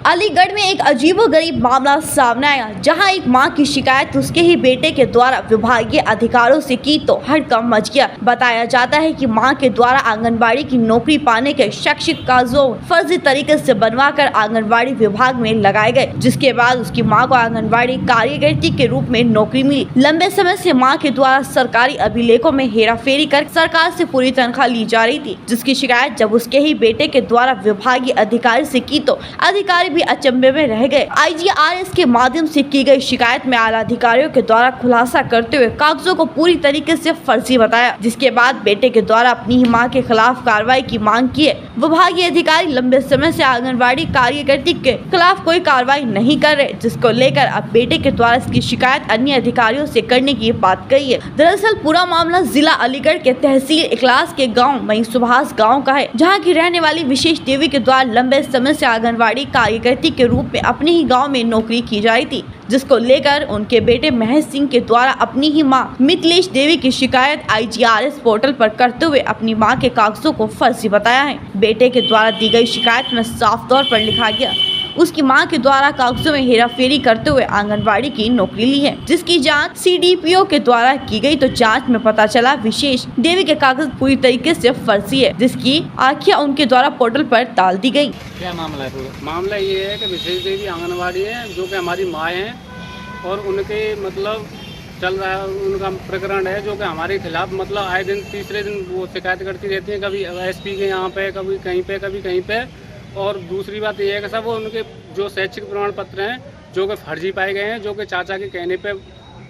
अलीगढ़ में एक अजीबोगरीब मामला सामने आया, जहां एक मां की शिकायत उसके ही बेटे के द्वारा विभागीय अधिकारियों से की तो हड़कंप मच गया। बताया जाता है कि मां के द्वारा आंगनबाड़ी की नौकरी पाने के शैक्षिक कागजात फर्जी तरीके से बनवाकर आंगनबाड़ी विभाग में लगाए गए, जिसके बाद उसकी मां को आंगनबाड़ी कार्यकर्ती के रूप में नौकरी मिली। लंबे समय से मां के द्वारा सरकारी अभिलेखों में हेराफेरी कर सरकार से पूरी तनख्वाह ली जा रही थी, जिसकी शिकायत जब उसके ही बेटे के द्वारा विभागीय अधिकारी से की तो अधिकारी भी अचंभे में रह गए। IGRS के माध्यम से की गई शिकायत में आला अधिकारियों के द्वारा खुलासा करते हुए कागजों को पूरी तरीके से फर्जी बताया, जिसके बाद बेटे के द्वारा अपनी ही मां के खिलाफ कार्रवाई की मांग की है। विभागीय अधिकारी लंबे समय से आंगनबाड़ी कार्यकर्ती के खिलाफ कोई कार्रवाई नहीं कर रहे, जिसको लेकर अब बेटे के द्वारा इसकी शिकायत अन्य अधिकारियों से करने की बात कही है। दरअसल पूरा मामला जिला अलीगढ़ के तहसील इखलास के गाँव मई सुभाष गाँव का है, जहाँ की रहने वाली विशेष देवी के द्वारा लंबे समय से आंगनबाड़ी कार्यकर्ती के रूप में अपने ही गांव में नौकरी की जा रही थी, जिसको लेकर उनके बेटे महेश सिंह के द्वारा अपनी ही मां मिथिलेश देवी की शिकायत IGRS पोर्टल पर करते हुए अपनी मां के कागजों को फर्जी बताया है। बेटे के द्वारा दी गई शिकायत में साफ तौर पर लिखा गया उसकी मां के द्वारा कागजों में हेराफेरी करते हुए आंगनबाड़ी की नौकरी ली है, जिसकी जांच CDPO के द्वारा की गई तो जांच में पता चला विशेष देवी के कागज पूरी तरीके से फर्जी है, जिसकी आख्या उनके द्वारा पोर्टल पर डाल दी गई। क्या मामला है? मामला ये है कि विशेष देवी आंगनबाड़ी है, जो कि हमारी माँ है और उनके मतलब चल रहा है, उनका प्रकरण है जो कि हमारे खिलाफ मतलब आए दिन तीसरे दिन वो शिकायत करती रहती है, कभी SP के यहाँ पे, कभी कहीं पे, कभी कहीं पे। और दूसरी बात यह है कि सब वो उनके जो शैक्षिक प्रमाण पत्र हैं जो कि फर्जी पाए गए हैं, जो कि चाचा के कहने पे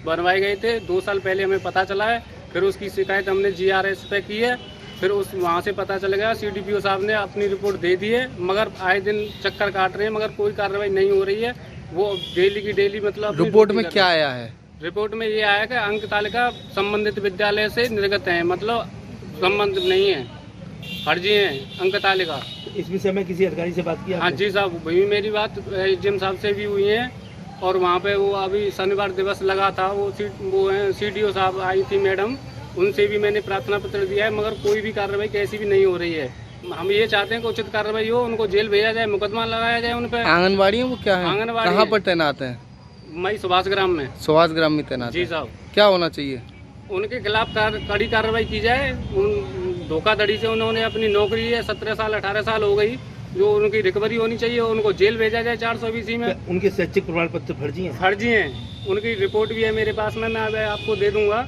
बनवाए गए थे। 2 साल पहले हमें पता चला है, फिर उसकी शिकायत हमने GRS पे की है, फिर उस वहाँ से पता चल गया। CDPO साहब ने अपनी रिपोर्ट दे दी है, मगर आए दिन चक्कर काट रहे हैं, मगर कोई कार्रवाई नहीं हो रही है। वो डेली की डेली मतलब रिपोर्ट में क्या आया है? रिपोर्ट में ये आया कि अंक तालिका संबंधित विद्यालय से निर्गत है, मतलब संबंध नहीं है, फर्जी है अंक तालिका। इस विषय में किसी अधिकारी से बात की? हाँ जी साहब, वही मेरी बात GM साहब से भी हुई है। और वहाँ पे वो अभी शनिवार दिवस लगा था, वो हैं CDO साहब आई थी मैडम, उनसे भी मैंने प्रार्थना पत्र दिया है, मगर कोई भी कार्रवाई कैसी भी नहीं हो रही है। हम ये चाहते हैं कि उचित कार्रवाई हो, उनको जेल भेजा जाए, मुकदमा लगाया जाए उन पर। आंगनबाड़ी वो क्या है? आंगनबाड़ी कहाँ पर तैनात है? मई सुभाष ग्राम में। सुभाष ग्राम में तैनात जी साहब। क्या होना चाहिए? उनके खिलाफ कड़ी कार्रवाई की जाए। धोखाधड़ी से उन्होंने अपनी नौकरी है 17 साल 18 साल हो गई, जो उनकी रिकवरी होनी चाहिए, उनको जेल भेजा जाए 420 में। उनके शैक्षिक प्रमाण पत्र फर्जी हैं? फर्जी हैं, उनकी रिपोर्ट भी है मेरे पास में, मैं आपको दे दूंगा।